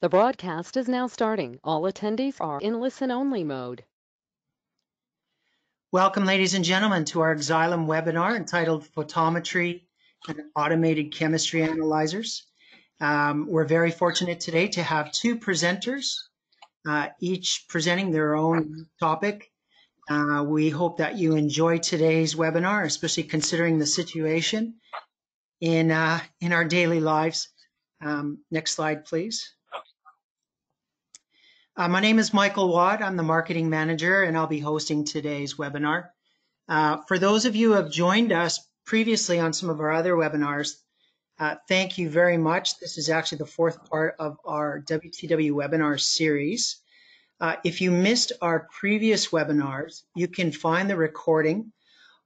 The broadcast is now starting. All attendees are in listen-only mode. Welcome, ladies and gentlemen, to our Xylem webinar entitled Photometry and Automated Chemistry Analyzers. We're very fortunate today to have two presenters, each presenting their own topic. We hope that you enjoy today's webinar, especially considering the situation in our daily lives. Next slide, please. My name is Michael Watt. I'm the marketing manager, and I'll be hosting today's webinar. For those of you who have joined us previously on some of our other webinars, thank you very much. This is actually the fourth part of our WTW webinar series. If you missed our previous webinars, you can find the recording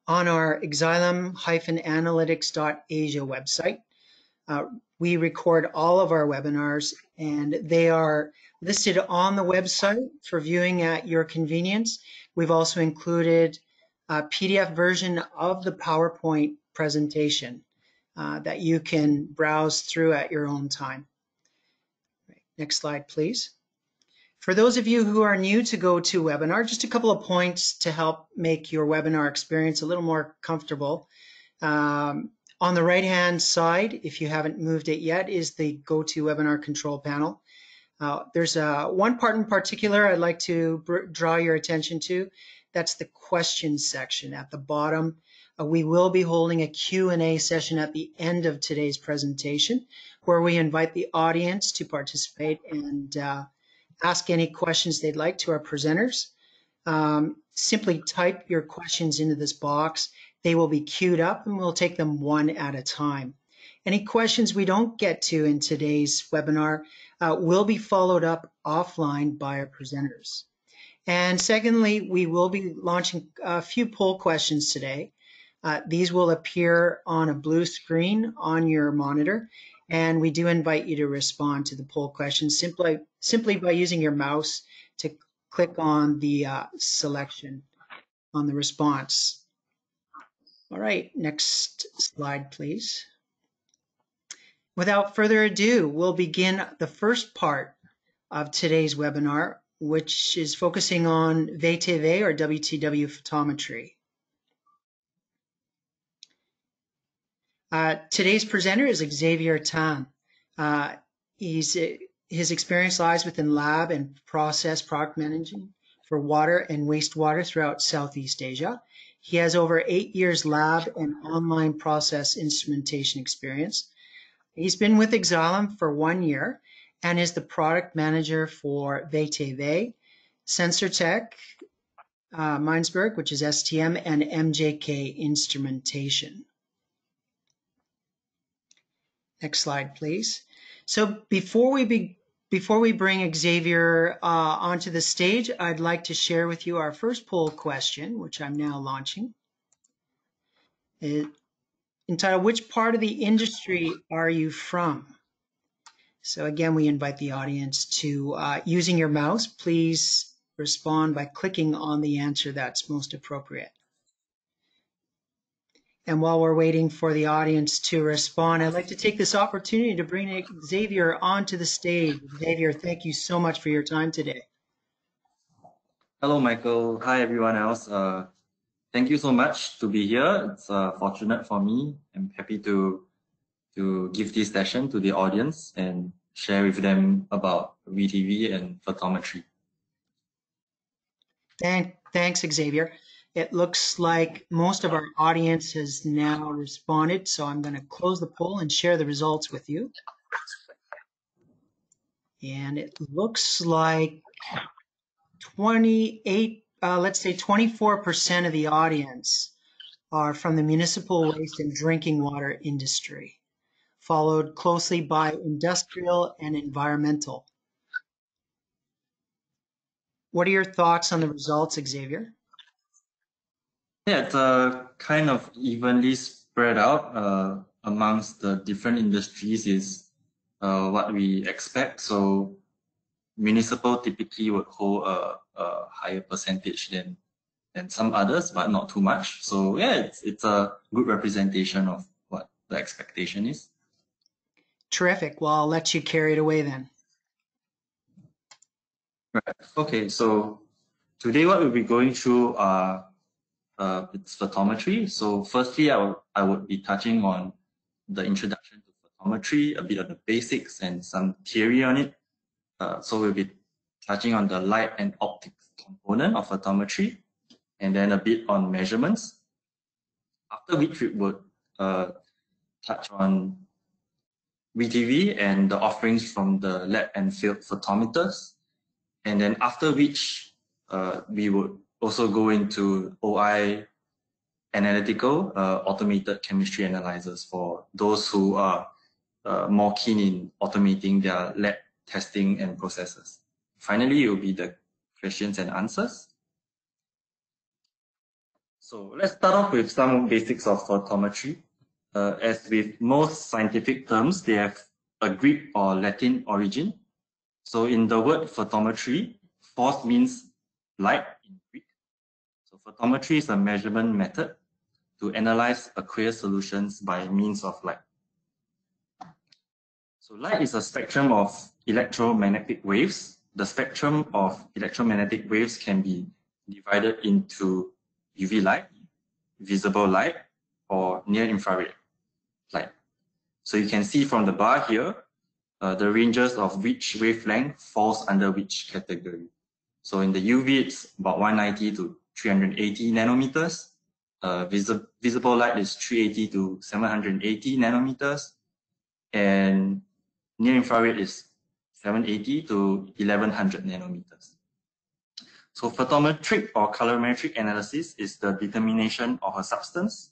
on our Xylem-analytics.asia website. We record all of our webinars, and they are listed on the website for viewing at your convenience. We've also included a PDF version of the PowerPoint presentation that you can browse through at your own time. Next slide, please. For those of you who are new to GoToWebinar, just a couple of points to help make your webinar experience a little more comfortable. On the right-hand side, if you haven't moved it yet, is the GoToWebinar control panel. There's one part in particular I'd like to draw your attention to. That's the questions section at the bottom. We will be holding a Q&A session at the end of today's presentation, where we invite the audience to participate and ask any questions they'd like to our presenters. Simply type your questions into this box. They will be queued up, and we'll take them one at a time. Any questions we don't get to in today's webinar will be followed up offline by our presenters. And secondly, we will be launching a few poll questions today. These will appear on a blue screen on your monitor, and we do invite you to respond to the poll questions simply by using your mouse to click on the selection on the response. All right, next slide, please. Without further ado, we'll begin the first part of today's webinar, which is focusing on WTW or WTW photometry. Today's presenter is Xavier Tan. His experience lies within lab and process product management for water and wastewater throughout Southeast Asia. He has over 8 years lab and online process instrumentation experience. He's been with Xylem for 1 year and is the product manager for WTW, SensorTech, Minesburg, which is STM, and MJK Instrumentation. Next slide, please. So before we bring Xavier onto the stage, I'd like to share with you our first poll question, which I'm now launching. Entitled, which part of the industry are you from? So again, we invite the audience to, using your mouse, please respond by clicking on the answer that's most appropriate. And while we're waiting for the audience to respond, I'd like to take this opportunity to bring Xavier onto the stage. Xavier, thank you so much for your time today. Hello, Michael. Hi, everyone else. Thank you so much to be here. It's fortunate for me. I'm happy to give this session to the audience and share with them about WTW and photometry. Thanks, Xavier. It looks like most of our audience has now responded, so I'm going to close the poll and share the results with you. And it looks like 24% of the audience are from the municipal waste and drinking water industry, followed closely by industrial and environmental. What are your thoughts on the results, Xavier? Yeah, it's kind of evenly spread out amongst the different industries is what we expect. So municipal typically would hold a higher percentage than some others, but not too much. So yeah, it's a good representation of what the expectation is. Terrific. Well, I'll let you carry it away then. Right. Okay, so today what we'll be going through are it's photometry. So firstly, I would be touching on the introduction to photometry, a bit of the basics and some theory on it. So we'll be touching on the light and optics component of photometry, and then a bit on measurements. After which we would touch on WTW and the offerings from the lab and field photometers. And then after which we would also go into OIA Analytical, automated chemistry analyzers for those who are more keen in automating their lab testing and processes. Finally, it will be the questions and answers. So let's start off with some basics of photometry. As with most scientific terms, they have a Greek or Latin origin. So in the word photometry, phos means light in Greek. So photometry is a measurement method to analyze aqueous solutions by means of light. So light is a spectrum of electromagnetic waves. The spectrum of electromagnetic waves can be divided into UV light, visible light, or near-infrared light. So you can see from the bar here, the ranges of which wavelength falls under which category. So in the UV, it's about 190 to 380 nanometers. Visible light is 380 to 780 nanometers. And near-infrared is 780 to 1100 nanometers. So photometric or colorimetric analysis is the determination of a substance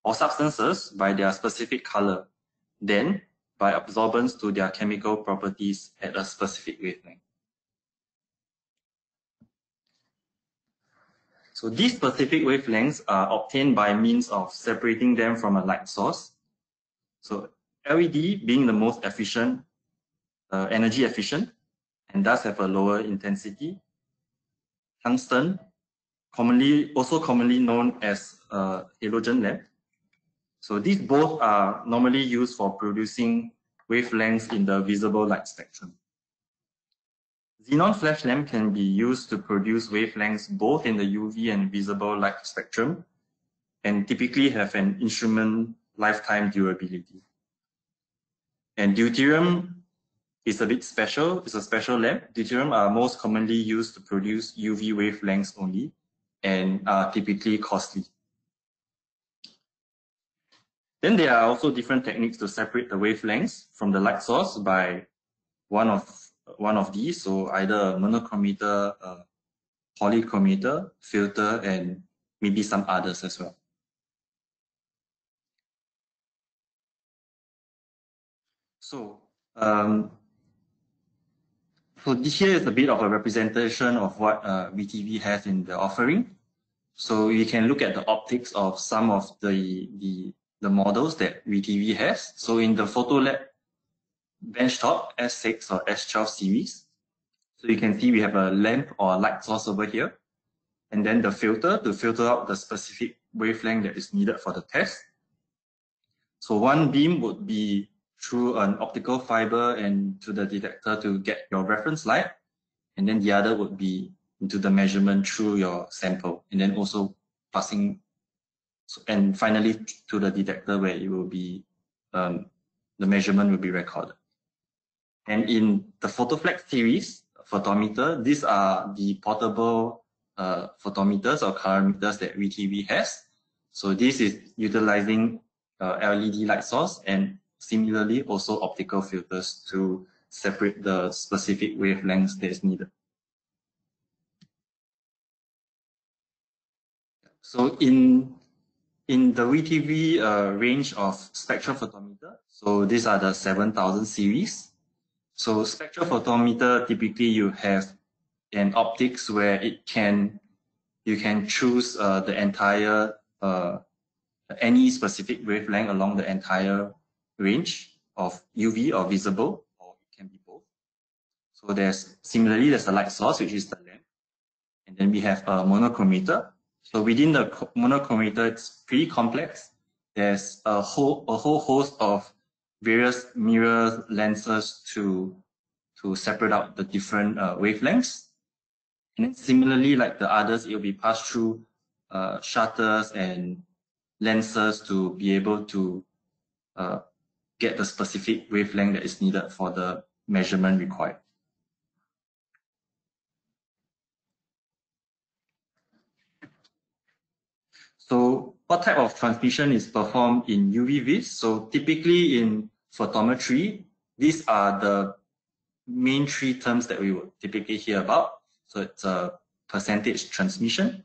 or substances by their specific color, then by absorbance to their chemical properties at a specific wavelength. So these specific wavelengths are obtained by means of separating them from a light source. So LED being the most efficient, energy efficient, and thus have a lower intensity. Tungsten, also commonly known as halogen lamp. So these both are normally used for producing wavelengths in the visible light spectrum. Xenon flash lamp can be used to produce wavelengths both in the UV and visible light spectrum, and typically have an instrument lifetime durability. And deuterium is a bit special. It's a special lamp. Deuterium are most commonly used to produce UV wavelengths only and are typically costly. Then there are also different techniques to separate the wavelengths from the light source by one of these. So either a monochromator, polychromator, filter, and maybe some others as well. So here is a bit of a representation of what WTW has in the offering. So you can look at the optics of some of the models that WTW has. So in the Photolab benchtop S6 or S12 series, so you can see we have a lamp or a light source over here, and then the filter to filter out the specific wavelength that is needed for the test. So one beam would be through an optical fiber and to the detector to get your reference light, and then the other would be into the measurement through your sample, and then also passing, and finally to the detector where it will be, the measurement will be recorded. And in the Iphoto Flex series photometer, these are the portable photometers or colorimeters that WTW has. So this is utilizing LED light source and similarly also optical filters to separate the specific wavelengths that is needed. So in the WTW range of spectral photometer, so these are the 7000 series. So spectral photometer, typically you have an optics where you can choose the entire any specific wavelength along the entire range of UV or visible, or it can be both. So there's a light source, which is the lamp, and then we have a monochromator. So within the monochromator, it's pretty complex. There's a whole host of various mirror lenses to to separate out the different wavelengths. And then similarly, like the others, it will be passed through shutters and lenses to be able to get the specific wavelength that is needed for the measurement required. So what type of transmission is performed in UV vis? So typically in photometry, these are the main three terms that we would typically hear about. So it's a percentage transmission,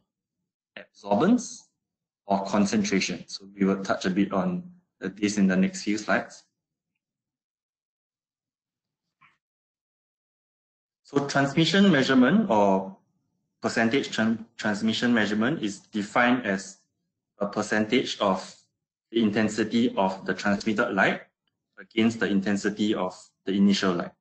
absorbance, or concentration. So we will touch a bit on this in the next few slides. So transmission measurement or percentage transmission measurement is defined as a percentage of the intensity of the transmitted light against the intensity of the initial light.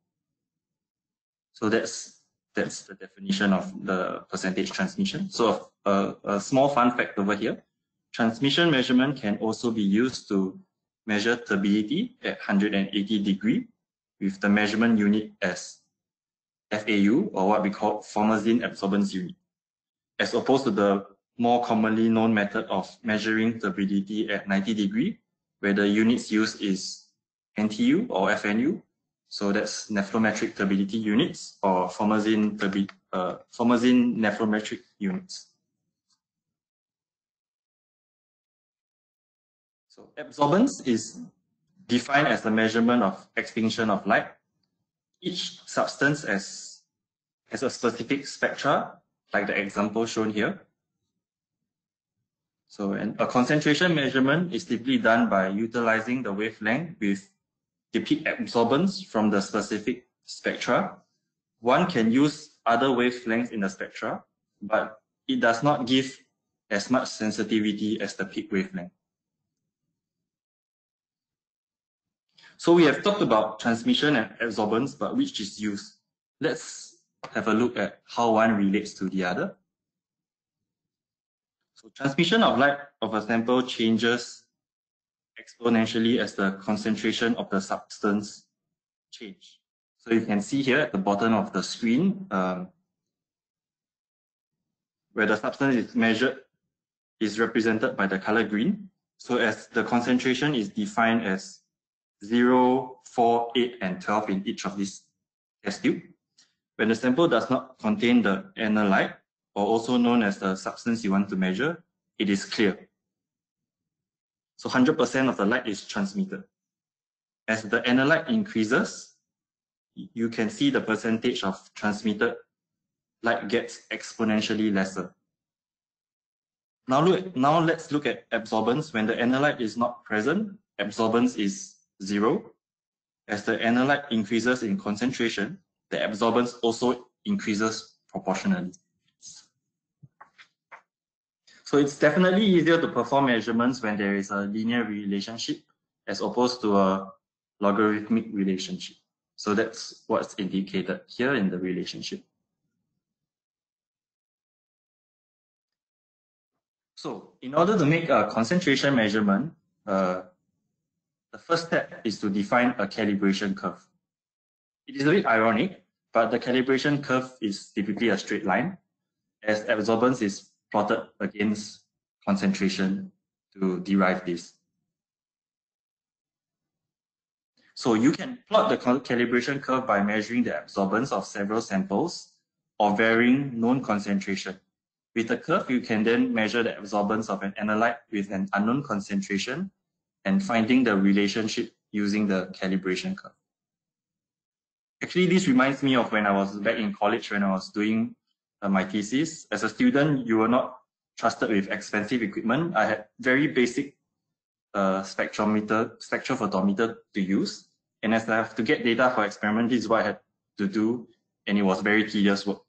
So that's the definition of the percentage transmission. So a small fun fact over here, transmission measurement can also be used to measure turbidity at 180 degree with the measurement unit as FAU, or what we call formazine absorbance unit, as opposed to the more commonly known method of measuring turbidity at 90 degree, where the units used is NTU or FNU. So that's nephelometric turbidity units or formazine nephelometric units. So absorbance is defined as the measurement of extinction of light. Each substance has a specific spectra, like the example shown here. So a concentration measurement is typically done by utilizing the wavelength with the peak absorbance from the specific spectra. One can use other wavelengths in the spectra, but it does not give as much sensitivity as the peak wavelength. So we have talked about transmission and absorbance, but which is used? Let's have a look at how one relates to the other. So transmission of light of a sample changes exponentially as the concentration of the substance change. So you can see here at the bottom of the screen, where the substance is measured is represented by the color green. So as the concentration is defined as 0, 4, 8, and 12 in each of these test tube. When the sample does not contain the analyte, or also known as the substance you want to measure, it is clear. So 100% of the light is transmitted. As the analyte increases, you can see the percentage of transmitted light gets exponentially lesser. Now let's look at absorbance. When the analyte is not present, absorbance is 0. As the analyte increases in concentration, the absorbance also increases proportionally. So it's definitely easier to perform measurements when there is a linear relationship as opposed to a logarithmic relationship. So that's what's indicated here in the relationship. So in order to make a concentration measurement, the first step is to define a calibration curve. It is a bit ironic, but the calibration curve is typically a straight line, as absorbance is plotted against concentration to derive this. So you can plot the calibration curve by measuring the absorbance of several samples or varying known concentration. With the curve, you can then measure the absorbance of an analyte with an unknown concentration and finding the relationship using the calibration curve. Actually, this reminds me of when I was back in college when I was doing my thesis. As a student, you were not trusted with expensive equipment. I had very basic spectral photometer to use. And as I have to get data for experiment, this is what I had to do. And it was very tedious work.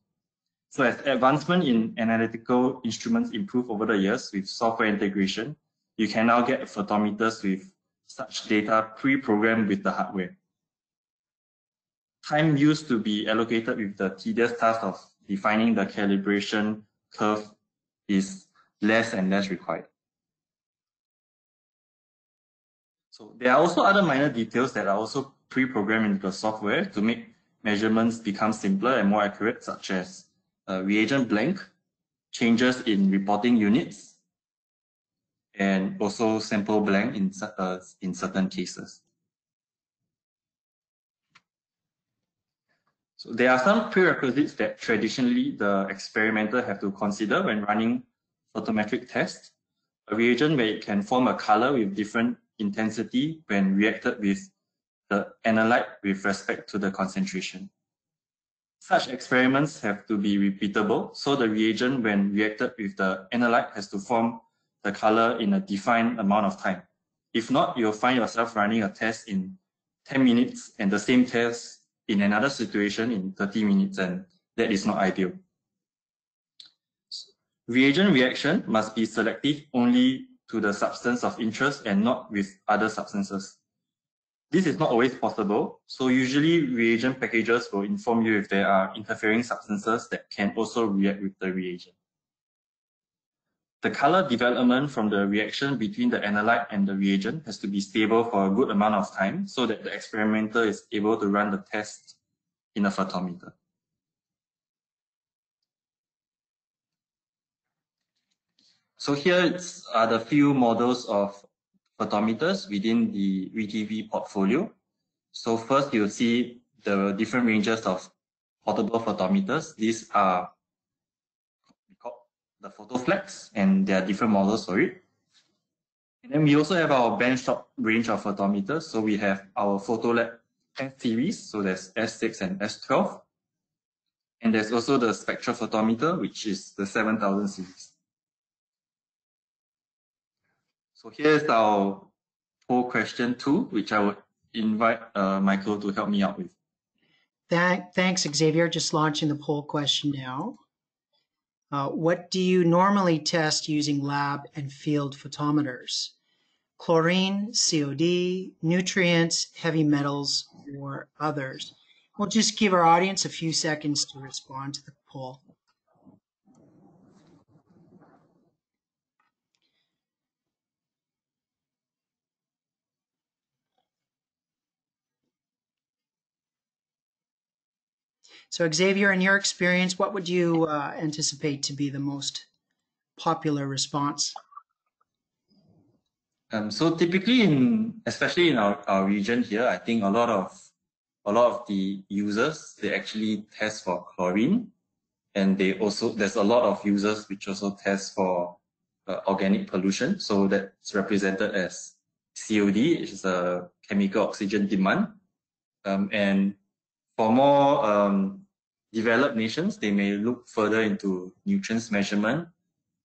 So as advancement in analytical instruments improve over the years with software integration, you can now get photometers with such data pre-programmed with the hardware. Time used to be allocated with the tedious task of defining the calibration curve is less and less required. So there are also other minor details that are also pre-programmed into the software to make measurements become simpler and more accurate, such as reagent blank, changes in reporting units, and also sample blank in certain cases. So there are some prerequisites that traditionally the experimenter have to consider when running photometric tests. A reagent where it can form a color with different intensity when reacted with the analyte with respect to the concentration. Such experiments have to be repeatable, so the reagent when reacted with the analyte has to form the color in a defined amount of time. If not, you'll find yourself running a test in 10 minutes and the same test in another situation in 30 minutes, and that is not ideal. Reagent reaction must be selective only to the substance of interest and not with other substances. This is not always possible, so usually reagent packages will inform you if there are interfering substances that can also react with the reagent. The color development from the reaction between the analyte and the reagent has to be stable for a good amount of time so that the experimenter is able to run the test in a photometer. So here are the few models of photometers within the WTW portfolio. So first you'll see the different ranges of portable photometers. These are called the Iphoto Flex, and there are different models for it. And then we also have our benchtop range of photometers. So we have our Photolab S series, so there's S6 and S12. And there's also the spectral photometer, which is the 7000 series. So here's our poll question 2, which I would invite Michael to help me out with. Thanks, Xavier. Just launching the poll question now. What do you normally test using lab and field photometers? Chlorine, COD, nutrients, heavy metals, or others? We'll just give our audience a few seconds to respond to the poll. So Xavier, in your experience, what would you anticipate to be the most popular response? So typically, especially in our region here, I think a lot of the users, they actually test for chlorine, and there's a lot of users which also test for organic pollution. So that's represented as COD, which is a chemical oxygen demand, and for more developed nations, they may look further into nutrients measurement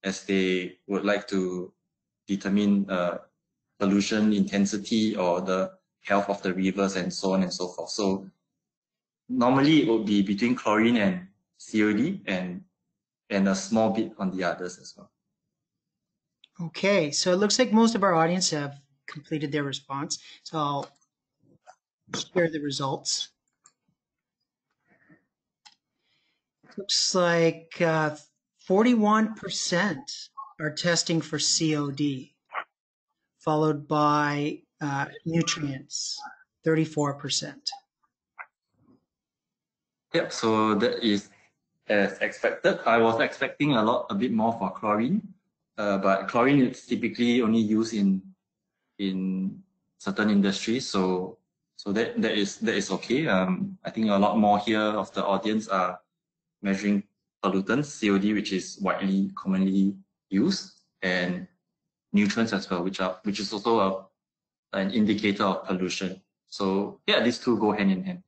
as they would like to determine pollution intensity or the health of the rivers and so on and so forth. So normally it would be between chlorine and COD and a small bit on the others as well. Okay, so it looks like most of our audience have completed their response. So I'll share the results. Looks like 41% are testing for COD, followed by nutrients, 34%. Yep, so that is as expected. I was expecting a bit more for chlorine, but chlorine is typically only used in certain industries, so that is okay. I think a lot more here of the audience are measuring pollutants, COD, which is commonly used, and nutrients as well, which is also an indicator of pollution. So yeah, these two go hand in hand.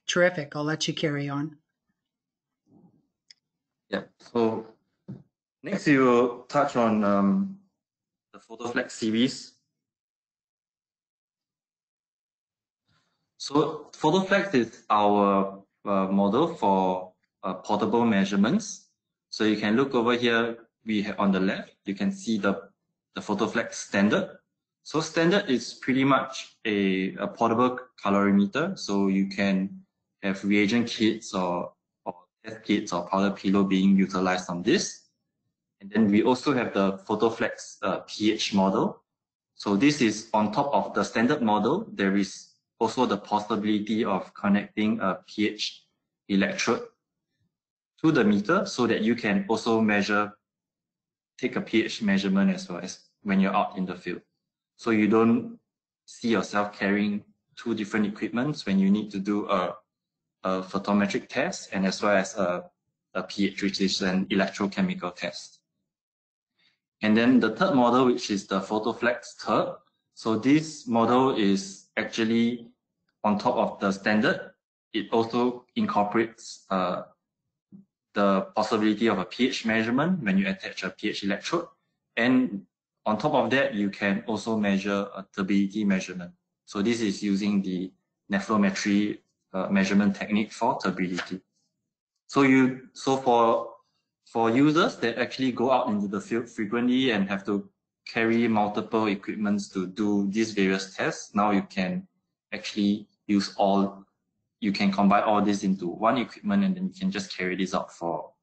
Terrific. I'll let you carry on. Yeah. So next we will touch on the Iphoto Flex series. So Iphoto Flex is our model for portable measurements. So you can look over here. We have on the left, you can see the Iphoto Flex standard. So standard is pretty much a portable colorimeter. So you can have reagent kits or test kits or powder pillow being utilized on this. And then we also have the Iphoto Flex pH model. So this is on top of the standard model. There is also the possibility of connecting a pH electrode to the meter so that you can also take a pH measurement as well as when you're out in the field. So you don't see yourself carrying two different equipments when you need to do a photometric test and as well as a pH, which is an electrochemical test. And then the third model, which is the Iphoto Flex third. So this model is actually on top of the standard. It also incorporates the possibility of a pH measurement when you attach a pH electrode. And on top of that, you can also measure a turbidity measurement. So this is using the Photometry measurement technique for turbidity. So for users that actually go out into the field frequently and have to carry multiple equipments to do these various tests, now you can actually you can combine all this into one equipment and then you can just carry this out for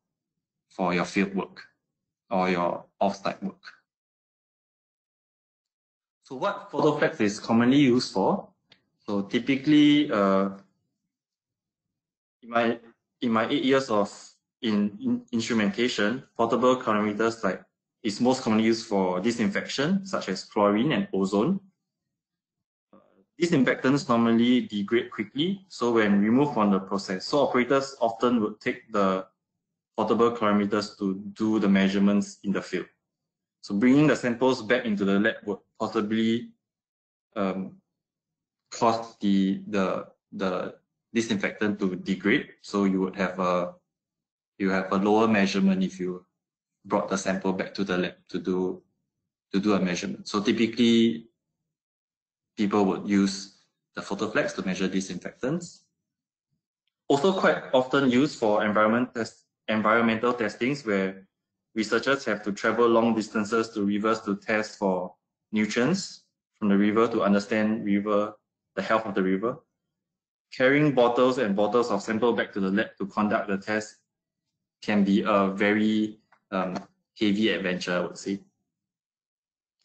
your field work or your off-site work. So what Iphoto Flex is commonly used for? So typically, in my 8 years of instrumentation, portable calorimeters is most commonly used for disinfection, such as chlorine and ozone. Disinfectants normally degrade quickly, so when removed from the process, so operators often would take the portable calorimeters to do the measurements in the field. So bringing the samples back into the lab would possibly cause the disinfectant to degrade. So you would have a lower measurement if you brought the sample back to the lab to do a measurement. So typically, people would use the Iphoto Flex to measure disinfectants. Also quite often used for environmental testings where researchers have to travel long distances to rivers to test for nutrients from the river to understand the health of the river. Carrying bottles and bottles of sample back to the lab to conduct the test can be a very heavy adventure, I would say.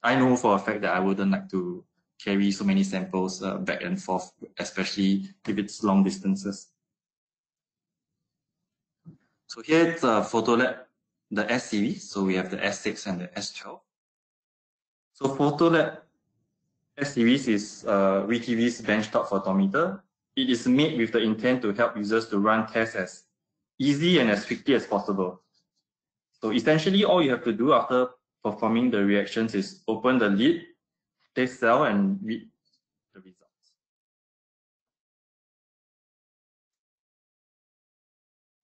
I know for a fact that I wouldn't like to carry so many samples back and forth, especially if it's long distances. So here it's a Photolab, the S series. So we have the S6 and the S12. So Photolab S series is WTW's benchtop photometer. It is made with the intent to help users to run tests as easy and as quickly as possible. So essentially, all you have to do after performing the reactions is open the lid, place cell, and read the results.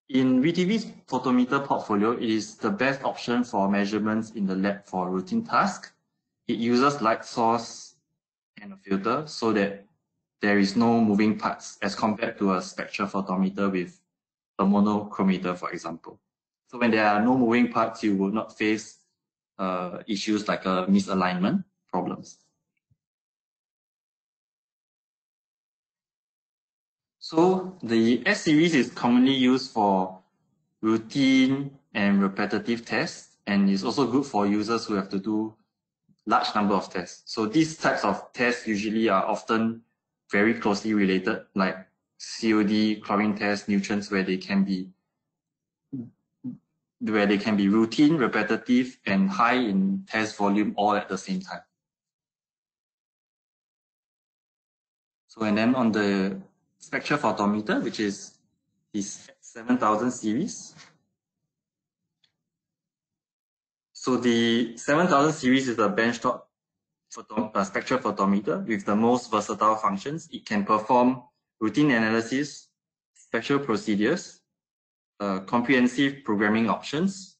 In WTW's photometer portfolio, it is the best option for measurements in the lab for routine tasks. It uses light source and a filter so that there is no moving parts as compared to a spectral photometer with a monochromator, for example. So when there are no moving parts, you will not face issues like misalignment problems. So the S series is commonly used for routine and repetitive tests, and is also good for users who have to do large number of tests. So these types of tests usually are often very closely related, like COD, chlorine tests, nutrients, where they can be routine, repetitive, and high in test volume all at the same time. So and then on the spectral photometer, which is this 7000 series. So the 7000 series is a benchtop spectral photometer with the most versatile functions. It can perform routine analysis, spectral procedures, comprehensive programming options.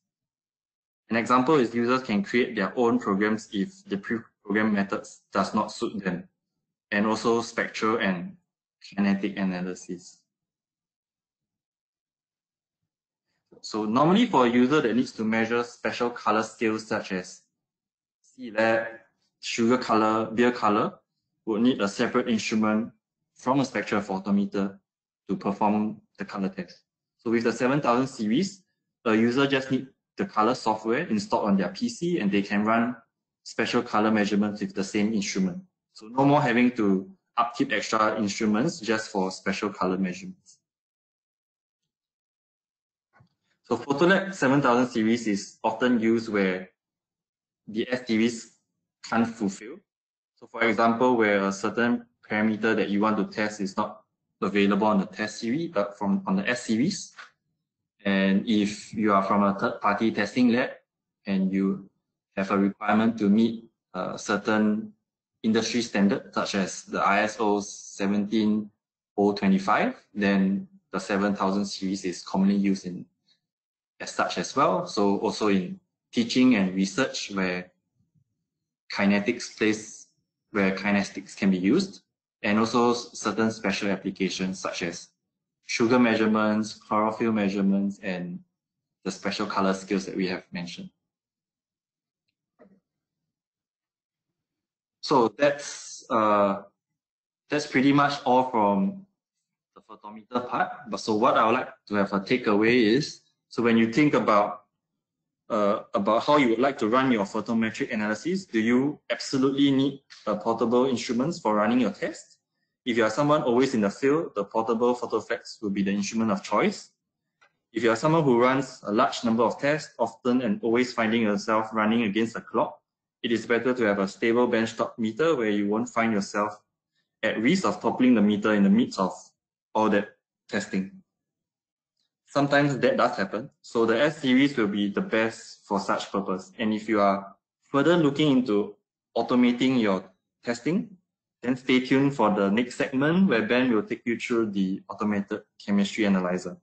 An example is users can create their own programs if the pre-programmed methods does not suit them, and also spectral and kinetic analysis. So normally for a user that needs to measure special color scales such as C-lab, sugar color, beer color, would need a separate instrument from a spectral photometer to perform the color test. So with the 7000 series, a user just needs the color software installed on their PC and they can run special color measurements with the same instrument. So no more having to upkeep extra instruments just for special color measurements. So Photolab 7000 series is often used where the S series can't fulfill. So for example, where a certain parameter that you want to test is not available on the test series, but on the S series. And if you are from a third-party testing lab and you have a requirement to meet a certain industry standard, such as the ISO 17025, then the 7000 series is commonly used in as such as well. So also in teaching and research where kinetics can be used, and also certain special applications such as sugar measurements, chlorophyll measurements, and the special color skills that we have mentioned. So that's pretty much all from the photometer part. But so what I would like to have a takeaway is, so when you think about how you would like to run your photometric analysis, do you absolutely need portable instruments for running your test? If you are someone always in the field, the portable Iphoto Flex will be the instrument of choice. If you are someone who runs a large number of tests, often and always finding yourself running against the clock, it is better to have a stable benchtop meter where you won't find yourself at risk of toppling the meter in the midst of all that testing. Sometimes that does happen. So the S series will be the best for such purpose. And if you are further looking into automating your testing, then stay tuned for the next segment where Ben will take you through the automated chemistry analyzer.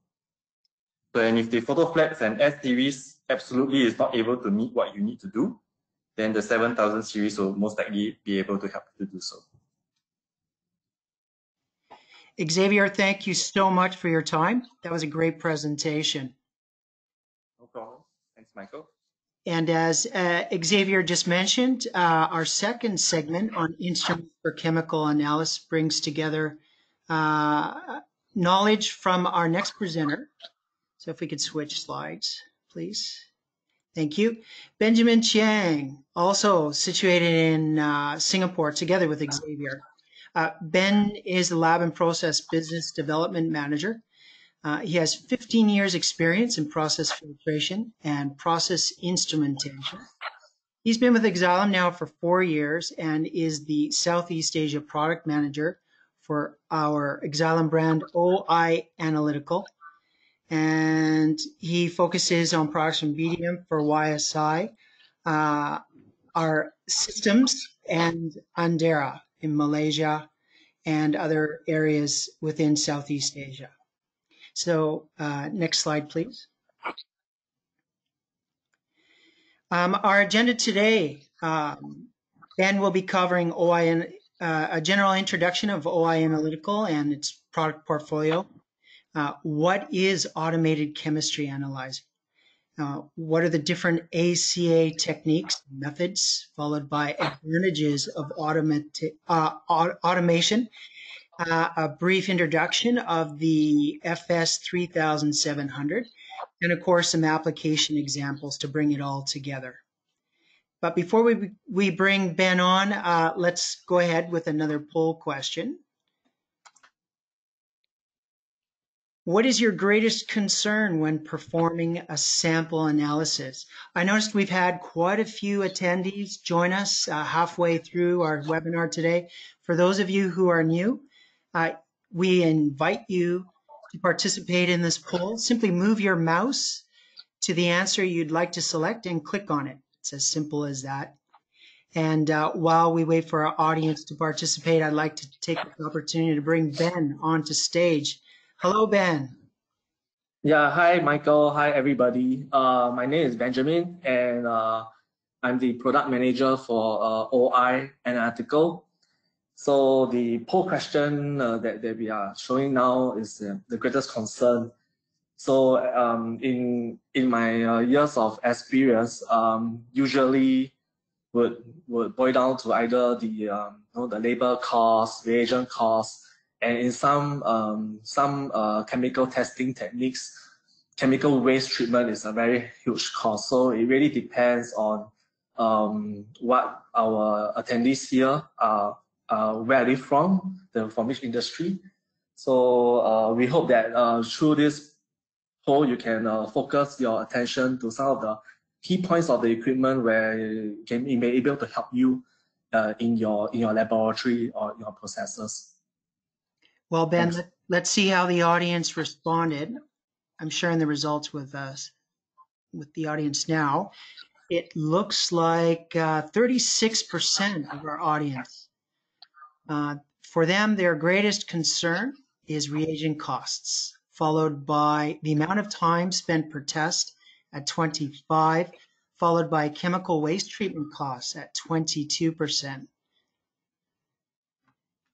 So, and if the Iphoto Flex and S series absolutely is not able to meet what you need to do, then the 7000 series will most likely be able to help you to do so. Xavier, thank you so much for your time. That was a great presentation. No problem. Thanks, Michael. And as Xavier just mentioned, our second segment on instruments for chemical analysis brings together knowledge from our next presenter. So if we could switch slides, please. Thank you. Benjamin Chiang, also situated in Singapore, together with Xavier. Ben is the Lab and Process Business Development Manager. He has 15 years experience in process filtration and process instrumentation. He's been with Xylem now for 4 years and is the Southeast Asia Product Manager for our Xylem brand OIA Analytical. And he focuses on products from BDM for YSI, our systems, and Andera in Malaysia and other areas within Southeast Asia. So next slide, please. Our agenda today, Ben will be covering OIA, a general introduction of OIA Analytical and its product portfolio. What is automated chemistry analyzing? What are the different ACA techniques, methods, followed by advantages of automation? A brief introduction of the FS 3700, and of course some application examples to bring it all together. But before we bring Ben on, let's go ahead with another poll question. What is your greatest concern when performing a sample analysis? I noticed we've had quite a few attendees join us halfway through our webinar today. For those of you who are new, we invite you to participate in this poll. Simply move your mouse to the answer you'd like to select and click on it. It's as simple as that. And while we wait for our audience to participate, I'd like to take the opportunity to bring Ben onto stage. Hello, Ben. Yeah, hi, Michael. Hi, everybody. My name is Benjamin, and I'm the product manager for OI Analytical. So the poll question that we are showing now is the greatest concern. So in my years of experience, usually would boil down to either the labor cost, reagent cost, and in some chemical testing techniques, chemical waste treatment is a very huge cost. So it really depends on what our attendees here are where are they from, from which industry. So we hope that through this poll, you can focus your attention to some of the key points of the equipment where it may be able to help you in your laboratory or your processes. Well, Ben, Thanks. let's see how the audience responded. I'm sharing the results with us, with the audience now. It looks like 36% of our audience. For them, their greatest concern is reagent costs, followed by the amount of time spent per test at 25, followed by chemical waste treatment costs at 22%.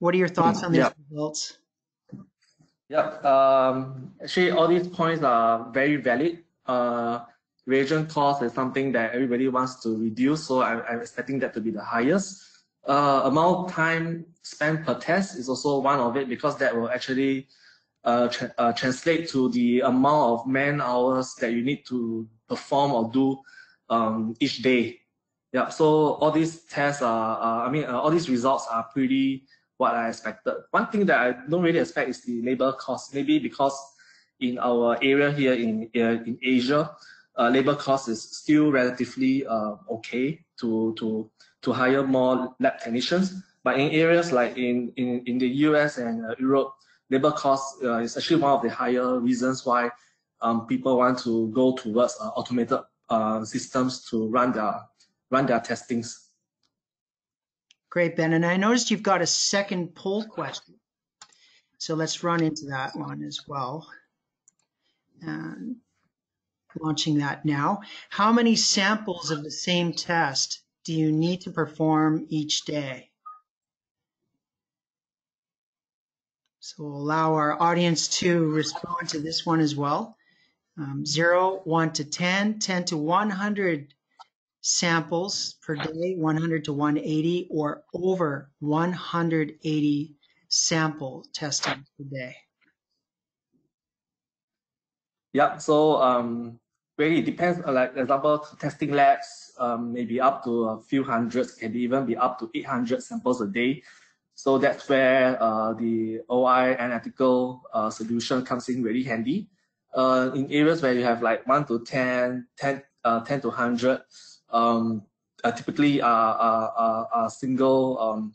What are your thoughts on these results? Yeah, actually, all these points are very valid. Reagent cost is something that everybody wants to reduce, so I'm expecting that to be the highest. Amount of time spent per test is also one of it, because that will actually translate to the amount of man hours that you need to perform or do each day. Yeah, so all these tests are, all these results are pretty what I expected. One thing that I don't really expect is the labor cost. Maybe because in our area here in Asia, labor cost is still relatively okay to hire more lab technicians. But in areas like in the US and Europe, labor cost is actually one of the higher reasons why people want to go towards automated systems to run their testings. Great, Ben. And I noticed you've got a second poll question. So let's run into that one as well. And launching that now. How many samples of the same test do you need to perform each day? So we'll allow our audience to respond to this one as well. 0, 1 to 10, 10 to 100 samples per day, 100 to 180, or over 180 sample testing per day. Yeah, so really depends. Like example, testing labs maybe up to a few hundreds, can even be up to 800 samples a day. So that's where the OI analytical solution comes in really handy. In areas where you have like 1 to 10 to 100, typically a single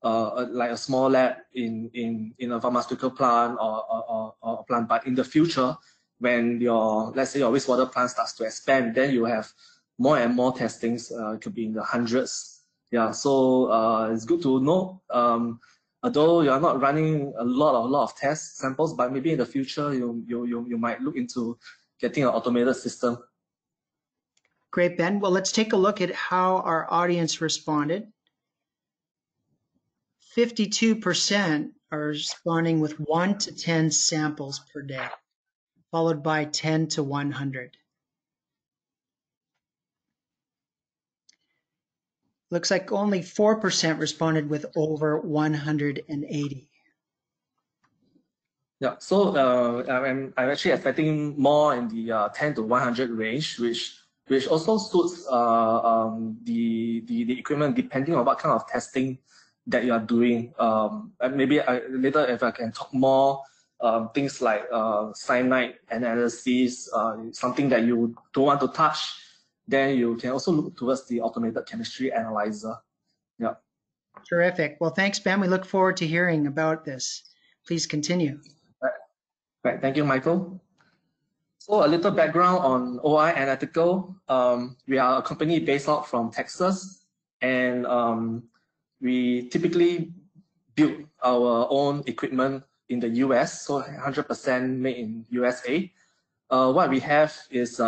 like a small lab in a pharmaceutical plant or a plant. But in the future, when let's say your wastewater plant starts to expand, then you have more and more testings. It could be in the hundreds. Yeah, so it's good to know. Although you are not running a lot of test samples, but maybe in the future you might look into getting an automated system. Great, Ben. Well, let's take a look at how our audience responded. 52% are responding with 1 to 10 samples per day, followed by 10 to 100. Looks like only 4% responded with over 180. Yeah, so I'm actually expecting more in the 10 to 100 range, which also suits the equipment depending on what kind of testing that you are doing. And maybe later if I can talk more things like cyanide analysis, something that you don't want to touch, then you can also look towards the automated chemistry analyzer. Yeah. Terrific. Well, thanks, Ben. We look forward to hearing about this. Please continue. Right. Thank you, Michael. So a little background on OI Analytical. We are a company based out from Texas, and we typically build our own equipment in the US, so 100% made in USA. What we have is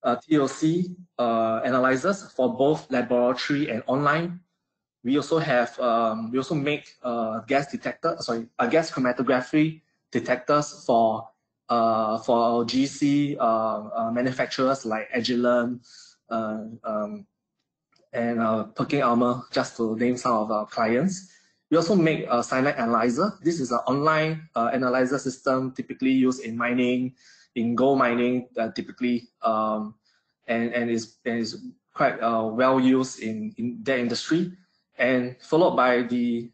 TOC analyzers for both laboratory and online. We also have we also make gas chromatography detectors for GC manufacturers like Xylem and PerkinElmer, just to name some of our clients. We also make a cyanide analyzer. This is an online analyzer system typically used in mining, in gold mining typically, and is quite well used in that industry. and followed by the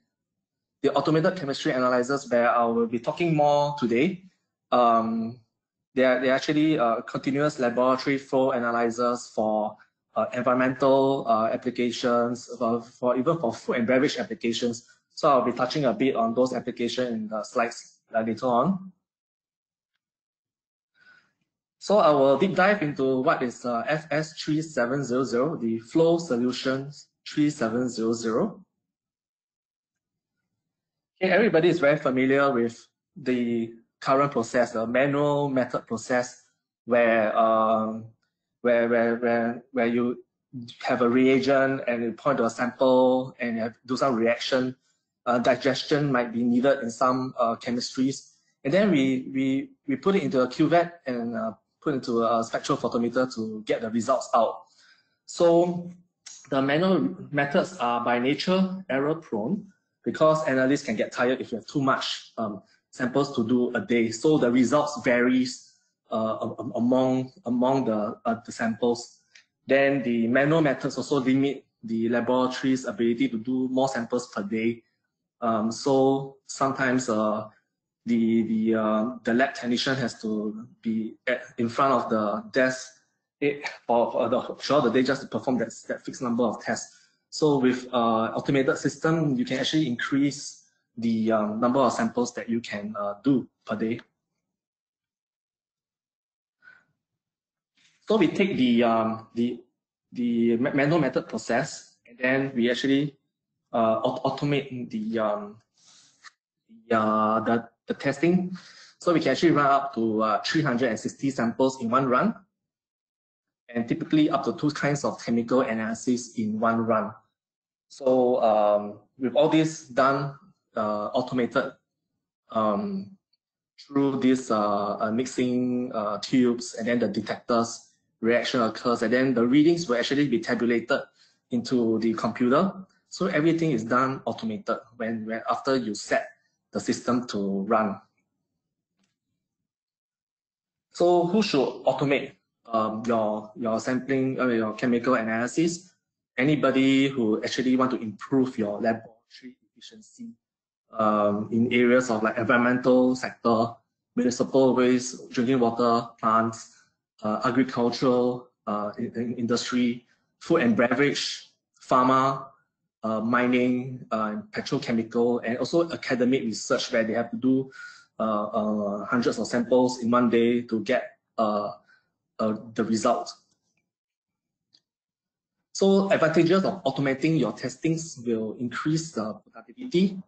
automated chemistry analyzers, where I will be talking more today. They're actually continuous laboratory flow analyzers for environmental applications, even for food and beverage applications. So I'll be touching a bit on those applications in the slides later on. So I will deep dive into what is FS3700, the Flow Solutions 3700. Okay, everybody is very familiar with the current process, the manual method process, where you have a reagent and you point to a sample and you have to do some reaction. Digestion might be needed in some chemistries, and then we put it into a cuvette and put into a spectral photometer to get the results out. So the manual methods are by nature error prone, because analysts can get tired if you have too much samples to do a day. So the results varies among the samples. Then the manual methods also limit the laboratory's ability to do more samples per day. So sometimes the lab technician has to be in front of the desk for the day just to perform that fixed number of tests. So with automated system, you can actually increase the number of samples that you can do per day. So we take the manual method process, and then we actually automate the testing. So we can actually run up to 360 samples in one run, and typically up to 2 kinds of chemical analysis in one run. So with all this done automated through this mixing tubes, and then the detectors, reaction occurs, and then the readings will actually be tabulated into the computer. So everything is done automated when after you set the system to run. So who should automate your sampling, your chemical analysis? Anybody who actually want to improve your laboratory efficiency in areas of like environmental sector, municipal waste, drinking water plants, agricultural industry, food and beverage, pharma, mining, petrochemical, and also academic research, where they have to do hundreds of samples in one day to get the result. So advantages of automating your testings will increase the productivity,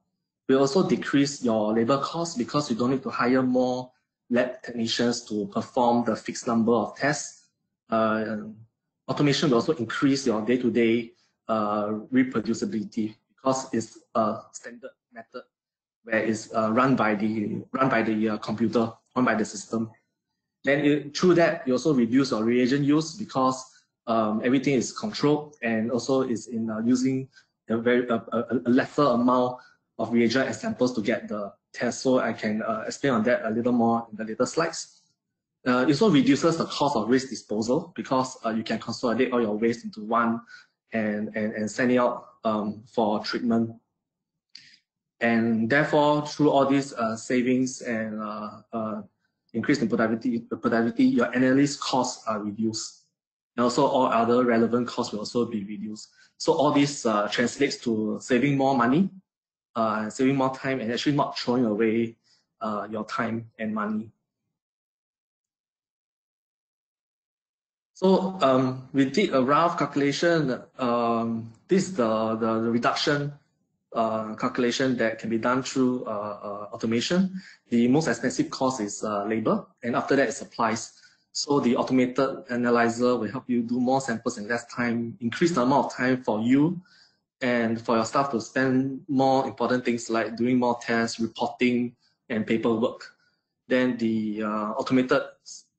will also decrease your labor costs, because you don't need to hire more lab technicians to perform the fixed number of tests. Automation will also increase your day-to-day reproducibility, because it's a standard method where it's run by the computer, run by the system. Then through that, you also reduce your reagent use, because everything is controlled, and also is in using a lesser amount of reagent and samples to get the test. So I can explain on that a little more in the later slides. It also reduces the cost of waste disposal, because you can consolidate all your waste into one and send it out for treatment. And therefore, through all these savings and increase in productivity, your analyst costs are reduced. And also all other relevant costs will also be reduced. So all this translates to saving more money, saving more time, and actually not throwing away your time and money. So we did a rough calculation. This is the reduction calculation that can be done through automation. The most expensive cost is labor, and after that is supplies. So the automated analyzer will help you do more samples in less time, increase the amount of time for you and for your staff to spend more important things like doing more tests, reporting, and paperwork. Then the automated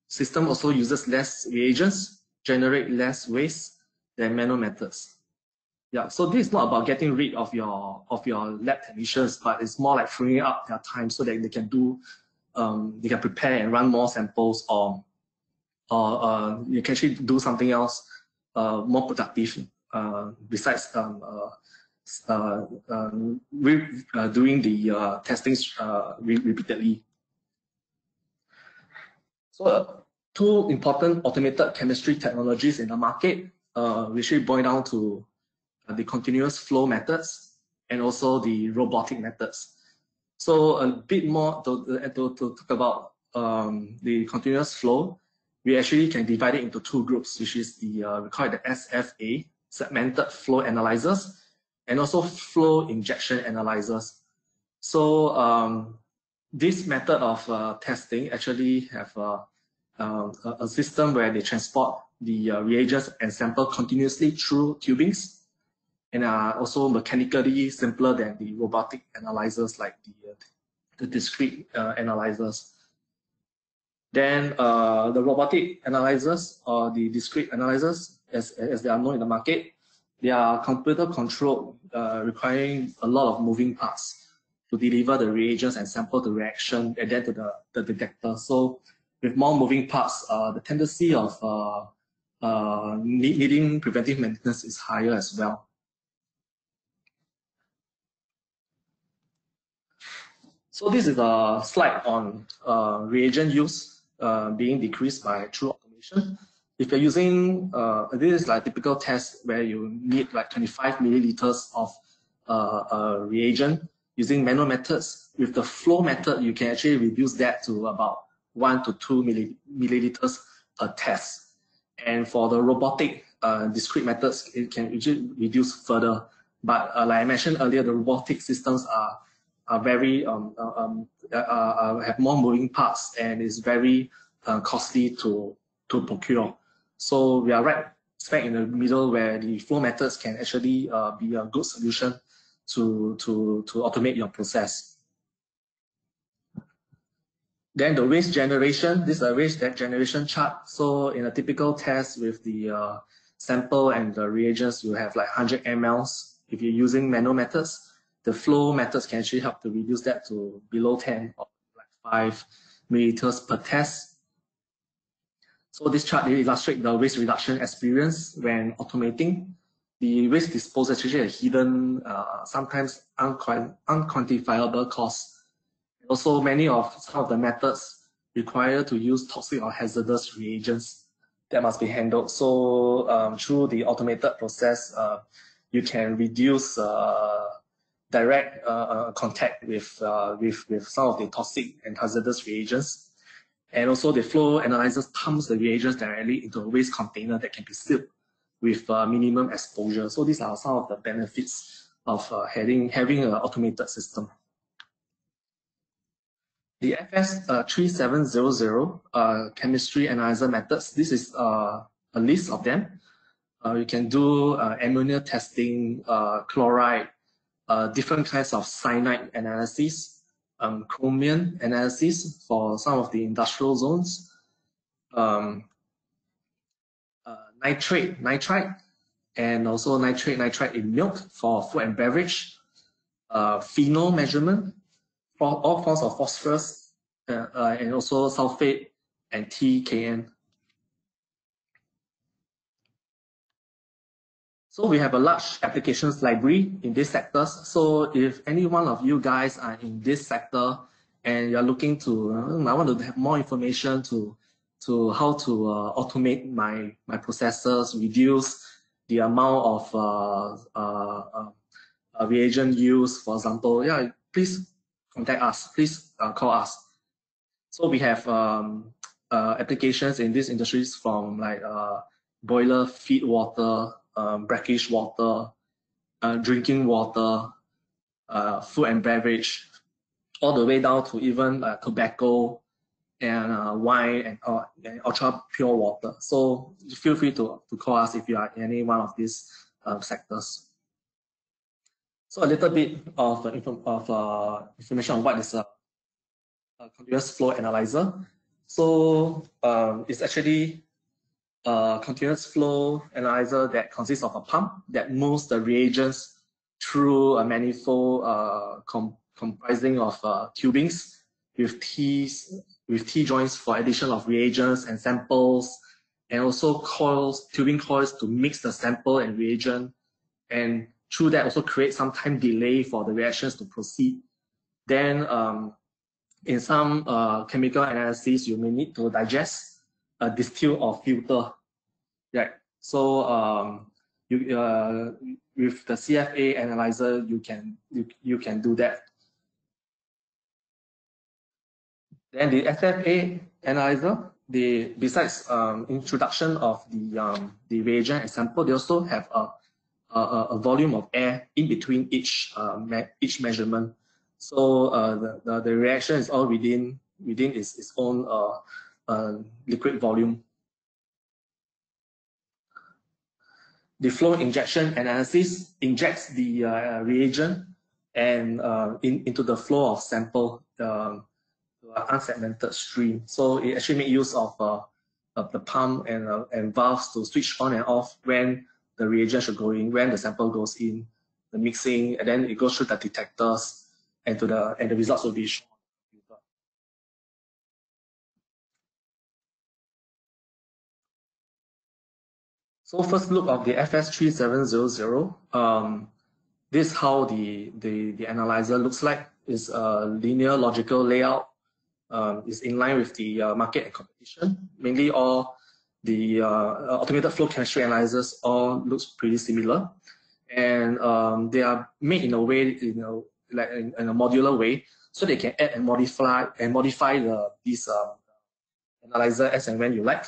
system also uses less reagents, generate less waste than manual methods. Yeah, so this is not about getting rid of your lab technicians, but it's more like freeing up their time so that they can do, they can prepare and run more samples, or you can actually do something else more productive besides doing the testing repeatedly. So two important automated chemistry technologies in the market, which really boil down to the continuous flow methods and also the robotic methods. So a bit more to talk about the continuous flow, we actually can divide it into two groups, which is the we call it the SFA, segmented flow analyzers, and also flow injection analyzers. So this method of testing actually have a system where they transport the reagents and sample continuously through tubings, and are also mechanically simpler than the robotic analyzers like the discrete analyzers. Then the robotic analyzers or the discrete analyzers, as they are known in the market, they are computer controlled, requiring a lot of moving parts to deliver the reagents and sample the reaction and then to the detector. So with more moving parts, the tendency of needing preventive maintenance is higher as well. So this is a slide on reagent use being decreased by through automation. If you're using, this is like a typical test where you need like 25 milliliters of reagent using manual methods. With the flow method, you can actually reduce that to about 1 to 2 milliliters per test. And for the robotic discrete methods, it can usually reduce further. But like I mentioned earlier, the robotic systems are very have more moving parts and is very costly to procure. So we are right smack in the middle where the flow methods can actually be a good solution to automate your process. Then the waste generation, this is a waste generation chart. So in a typical test with the sample and the reagents, you have like 100 mLs. If you're using manual methods, the flow methods can actually help to reduce that to below 10 or like 5 milliliters per test. So this chart illustrates the waste reduction experience when automating. The waste disposal is actually a hidden, sometimes unquantifiable cost. Also, some of the methods require to use toxic or hazardous reagents that must be handled. So through the automated process, you can reduce direct contact with some of the toxic and hazardous reagents. And also the flow analyzers pumps the reagents directly into a waste container that can be sealed with minimum exposure. So these are some of the benefits of having an automated system. The FS3700 chemistry analyzer methods, this is a list of them. You can do ammonia testing, chloride, different kinds of cyanide analysis, chromium analysis for some of the industrial zones, nitrite, and also nitrite in milk for food and beverage, phenol measurement for all forms of phosphorus, and also sulfate and TKN. So we have a large applications library in these sectors. So if any one of you guys are in this sector and you're looking to, I want to have more information to how to automate my processes, reduce the amount of reagent use, for example, yeah, please contact us. Please call us. So we have applications in these industries from like boiler feed water, brackish water, drinking water, food and beverage, all the way down to even tobacco and wine and ultra pure water. So feel free to call us if you are in any one of these sectors. So a little bit of information on what is a continuous flow analyzer. So it's actually a continuous flow analyzer that consists of a pump that moves the reagents through a manifold comprising of tubings with T joints for addition of reagents and samples, and also tubing coils to mix the sample and reagent, and through that also create some time delay for the reactions to proceed. Then in some chemical analysis, you may need to digest, distill, or filter. Right. So with the CFA analyzer, you can do that. Then the SFA analyzer, besides introduction of the reagent and sample, they also have a volume of air in between each measurement. So the reaction is all within its own liquid volume. The flow injection analysis injects the reagent and into the flow of sample, unsegmented stream. So it actually makes use of the pump and valves to switch on and off when the reagent should go in, when the sample goes in, the mixing, and then it goes through the detectors, and the results will be shown. So first look of the FS3700. This is how the analyzer looks like. It's a linear logical layout. Is in line with the market and competition. Mainly all the automated flow chemistry analyzers all looks pretty similar, and they are made in a way, like in a modular way, so they can add and modify these analyzer as and when you like.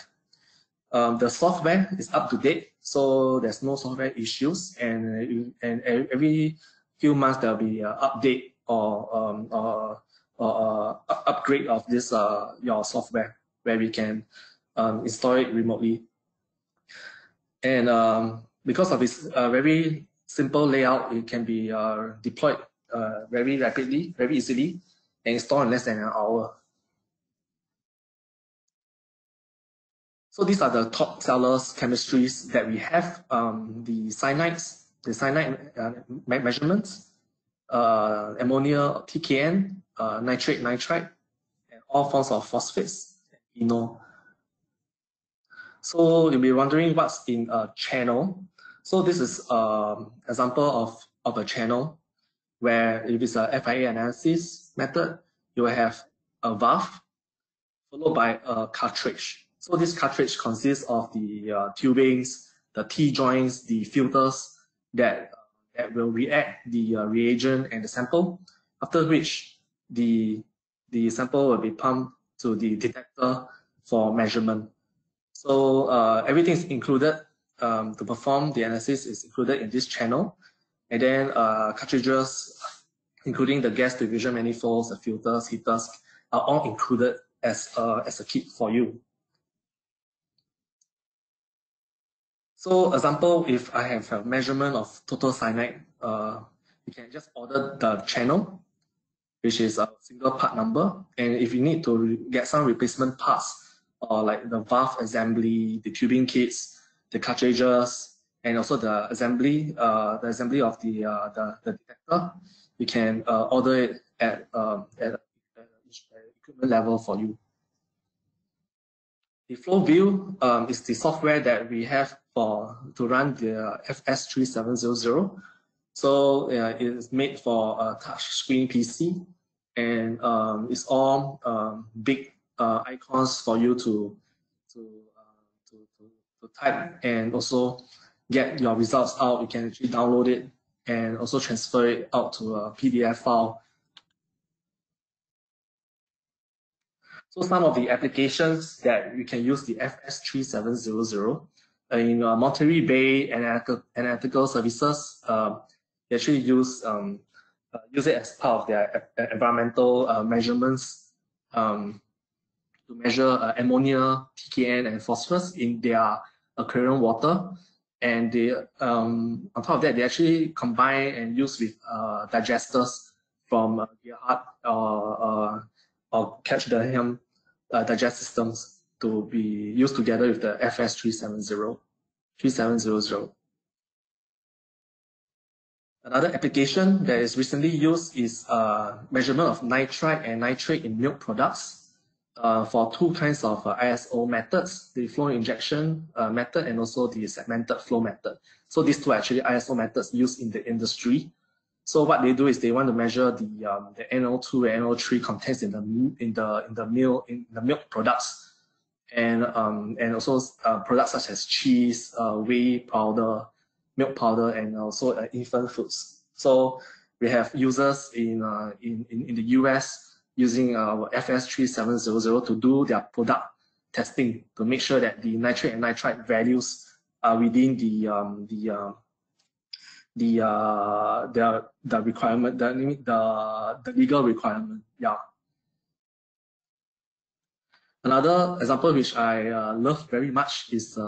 The software is up to date, so there's no software issues, and every few months there'll be an update or upgrade of this your software, where we can install it remotely. And because of its very simple layout, it can be deployed very rapidly, very easily, and installed in less than an hour. So these are the top sellers chemistries that we have. The cyanide measurements, ammonia, TKN, nitrate, nitrite, and all forms of phosphates, So you'll be wondering what's in a channel. So this is example of a channel where if it's a FIA analysis method, you will have a valve followed by a cartridge. So this cartridge consists of the tubings, the T-joints, the filters that will react the reagent and the sample, after which the sample will be pumped to the detector for measurement. So everything is included to perform the analysis is included in this channel, and then cartridges, including the gas diffusion manifolds, the filters, heaters, are all included as a kit for you. So example, if I have a measurement of total cyanide, you can just order the channel, which is a single part number. And if you need to get some replacement parts, like the valve assembly, the tubing kits, the cartridges, and also the assembly of the detector, you can order it at equipment level for you. The flow view is the software that we have to run the FS3700. So it is made for a touchscreen PC, and it's all big icons for you to type and also get your results out. You can actually download it and also transfer it out to a PDF file. So some of the applications that we can use the FS3700 in Monterey Bay Analytical Services, they actually use it as part of their environmental measurements to measure ammonia, TKN, and phosphorus in their aquarium water. And they, on top of that, they actually combine and use with digesters from Gerhardt or Catch the Ham digest systems to be used together with the FS3700. Another application that is recently used is measurement of nitrite and nitrate in milk products. for two kinds of ISO methods, the flow injection method and also the segmented flow method. So these two are actually ISO methods used in the industry. So what they do is they want to measure the NO2 and NO3 contents in the milk products, and also products such as cheese, whey powder, milk powder, and also infant foods. So we have users in the US using our FS3700 to do their product testing to make sure that the nitrate and nitrite values are within the requirement, the legal requirement. Yeah. Another example which I love very much is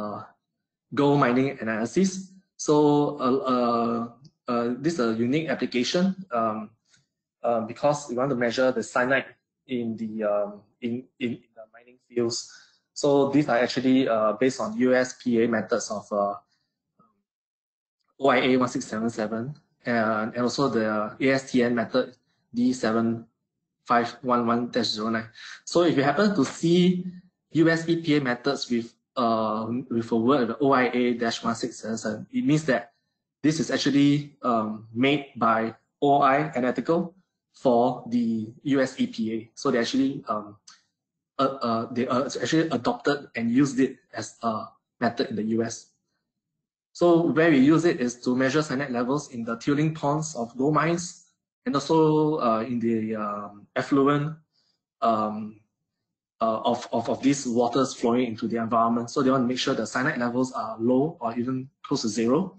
gold mining analysis. So this is a unique application because we want to measure the cyanide in the mining fields. So these are actually based on USPA methods of OIA 1677 and also the ASTM method D7511-09. So if you happen to see US EPA methods with a word OIA-1677, it means that this is actually made by OI Analytical for the US EPA. So they actually adopted and used it as a method in the US. So where we use it is to measure cyanide levels in the tilling ponds of gold mines and also in the effluent of these waters flowing into the environment. So they want to make sure the cyanide levels are low or even close to zero.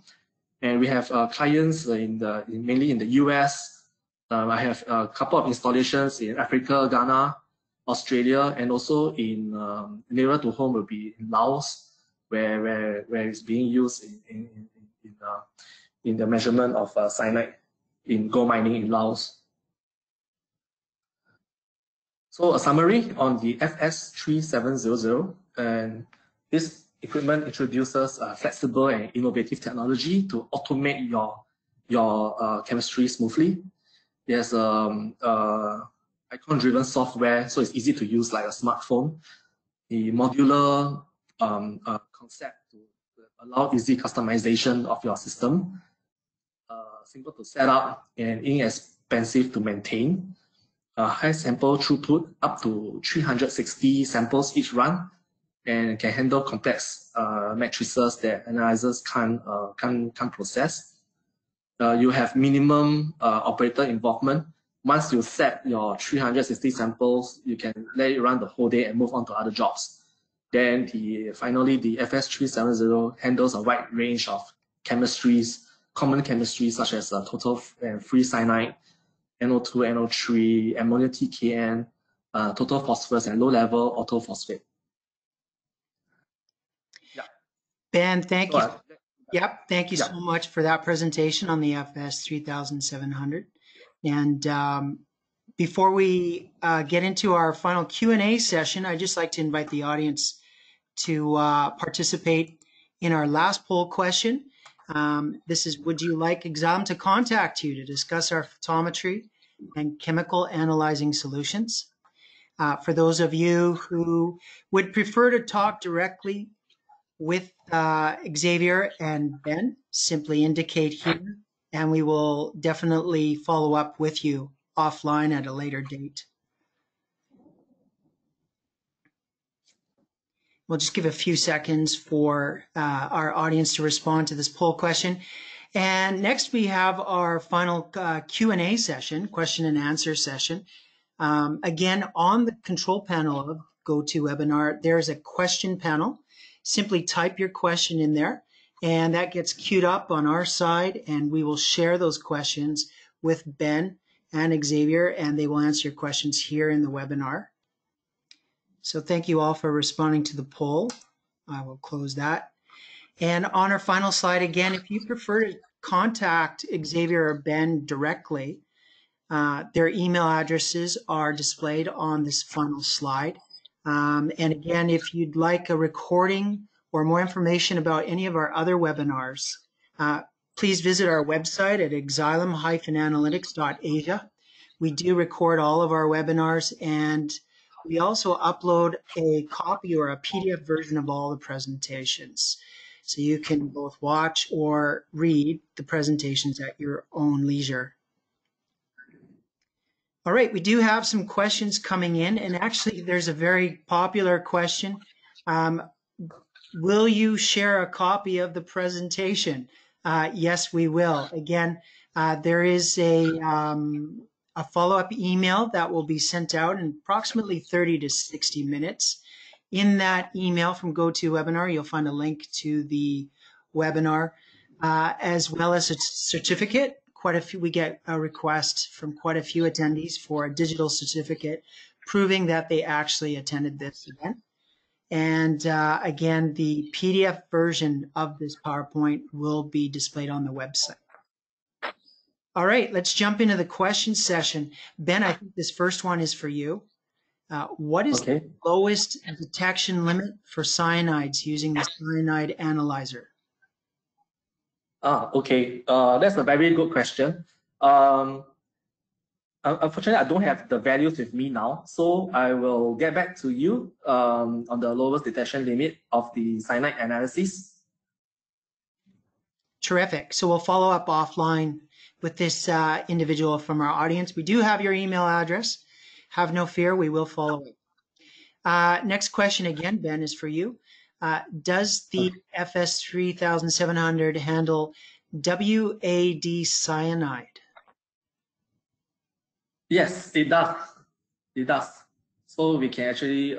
And we have clients mainly in the US. I have a couple of installations in Africa, Ghana, Australia, and also in nearer to home will be in Laos, where it's being used in the measurement of cyanide in gold mining in Laos. So a summary on the FS3700, and this equipment introduces flexible and innovative technology to automate your chemistry smoothly. There's icon-driven software, so it's easy to use like a smartphone. The modular concept to allow easy customization of your system, simple to set up and inexpensive to maintain. High sample throughput up to 360 samples each run, and can handle complex matrices that analyzers can't process. You have minimum operator involvement. Once you set your 360 samples, you can let it run the whole day and move on to other jobs. Then finally, the FS3700 handles a wide range of chemistries, common chemistries such as total and free cyanide, NO2, NO3, ammonia TKN, total phosphorus, and low-level orthophosphate. Yeah. Ben, thank you. Yep, thank you so much for that presentation on the FS3700. And before we get into our final Q&A session, I'd just like to invite the audience to participate in our last poll question. This is, would you like Xylem to contact you to discuss our photometry and chemical analyzing solutions? For those of you who would prefer to talk directly with Xavier and Ben, simply indicate here, and we will definitely follow up with you offline at a later date. We'll just give a few seconds for our audience to respond to this poll question. And next we have our final Q&A session, question and answer session. Again, on the control panel of GoToWebinar, there's a question panel. Simply type your question in there, and that gets queued up on our side, and we will share those questions with Ben and Xavier, and they will answer your questions here in the webinar. So thank you all for responding to the poll. I will close that. And on our final slide, again, if you prefer to contact Xavier or Ben directly, their email addresses are displayed on this final slide. And again, if you'd like a recording or more information about any of our other webinars, please visit our website at xylem-analytics.asia. We do record all of our webinars, and we also upload a copy or a PDF version of all the presentations. So you can both watch or read the presentations at your own leisure. All right, we do have some questions coming in, and actually there's a very popular question. Will you share a copy of the presentation? Yes, we will. Again, there is a follow-up email that will be sent out in approximately 30 to 60 minutes. In that email from GoToWebinar, you'll find a link to the webinar, as well as a certificate. We get a request from quite a few attendees for a digital certificate proving that they actually attended this event. And again, the PDF version of this PowerPoint will be displayed on the website. All right, let's jump into the question session. Ben, I think this first one is for you. What is the lowest detection limit for cyanides using the cyanide analyzer? Okay. That's a very good question. Unfortunately, I don't have the values with me now, so I will get back to you on the lowest detection limit of the cyanide analysis. Terrific. So we'll follow up offline with this individual from our audience. We do have your email address. Have no fear, we will follow up. Next question again, Ben, is for you. Does the FS 3700 handle WAD cyanide? Yes, it does. It does. So we can actually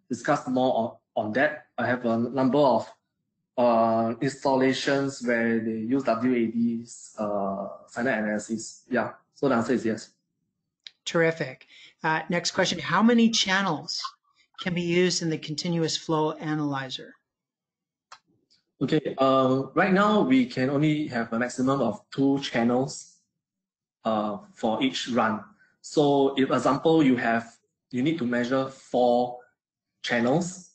discuss more on that. I have a number of installations where they use WAD's cyanide analysis. Yeah, so the answer is yes. Terrific. Next question, how many channels can be used in the continuous flow analyzer? Okay, right now we can only have a maximum of 2 channels for each run. So if example you need to measure 4 channels,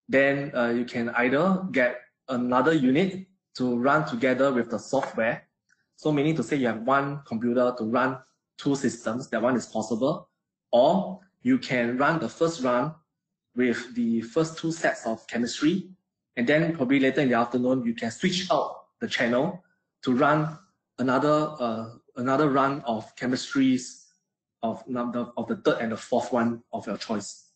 then you can either get another unit to run together with the software. So meaning to say you have one computer to run 2 systems, that one is possible. Or you can run the first run with the first 2 sets of chemistry, and then probably later in the afternoon you can switch out the channel to run another run of chemistries of the 3rd and the 4th one of your choice.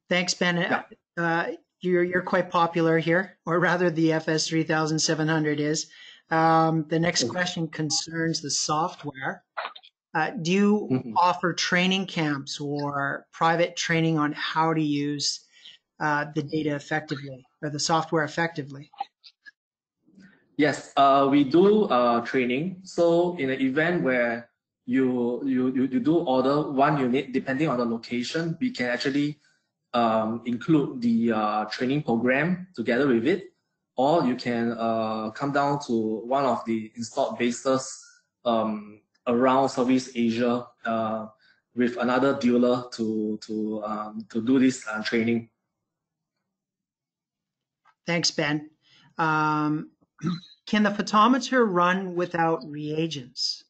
Thanks, Ben. Yeah. You're quite popular here, or rather the FS 3700 is. The next question concerns the software. Do you offer training camps or private training on how to use the data effectively or the software effectively? Yes, we do training. So in an event where you do order 1 unit, depending on the location, we can actually include the training program together with it, or you can come down to one of the installed bases around Southeast Asia with another dealer to do this training. Thanks, Ben. Can the photometer run without reagents?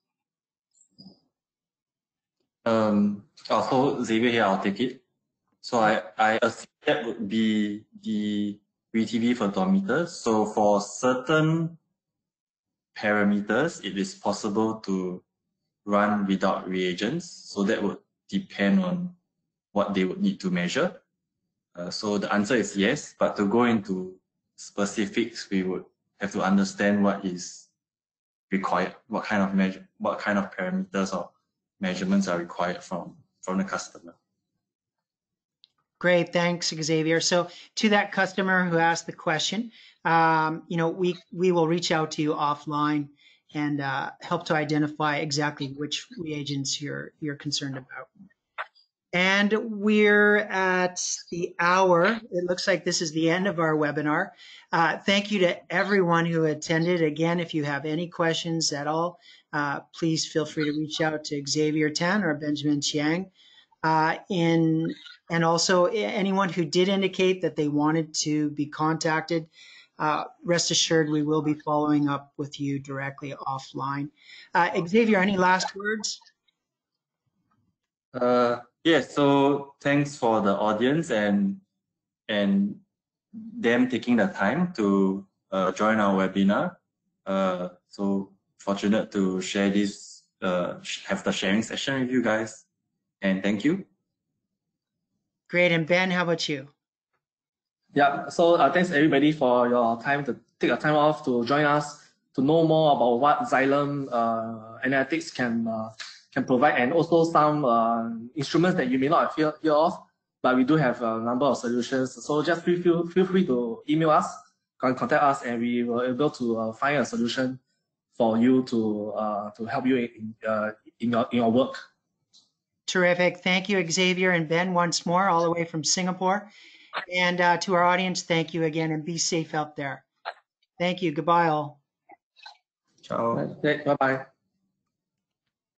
So Xavier here, I'll take it. So I assume that would be the WTW photometers. So for certain parameters, it is possible to run without reagents. So that would depend on what they would need to measure. So the answer is yes, but to go into specifics, we would have to understand what is required, what kind of parameters or measurements are required from the customer. Great, thanks, Xavier. So to that customer who asked the question, we will reach out to you offline and help to identify exactly which reagents you're concerned about. And we're at the hour. It looks like this is the end of our webinar. Thank you to everyone who attended. Again, if you have any questions at all, please feel free to reach out to Xavier Tan or Benjamin Chiang. And also anyone who did indicate that they wanted to be contacted, rest assured we will be following up with you directly offline. Xavier, any last words? Yeah, so thanks for the audience and them taking the time to join our webinar. So fortunate to share this, have the sharing session with you guys, and thank you. Great. And Ben, how about you? Yeah, so thanks everybody for your time to take a time off to join us to know more about what Xylem Analytics can provide, and also some instruments that you may not have heard of, but we do have a number of solutions. So just feel free to email us, contact us, and we will be able to find a solution for you to help you in your work. Terrific. Thank you, Xavier and Ben, once more, all the way from Singapore. And to our audience, thank you again, and be safe out there. Thank you. Goodbye, all. Ciao. Bye-bye.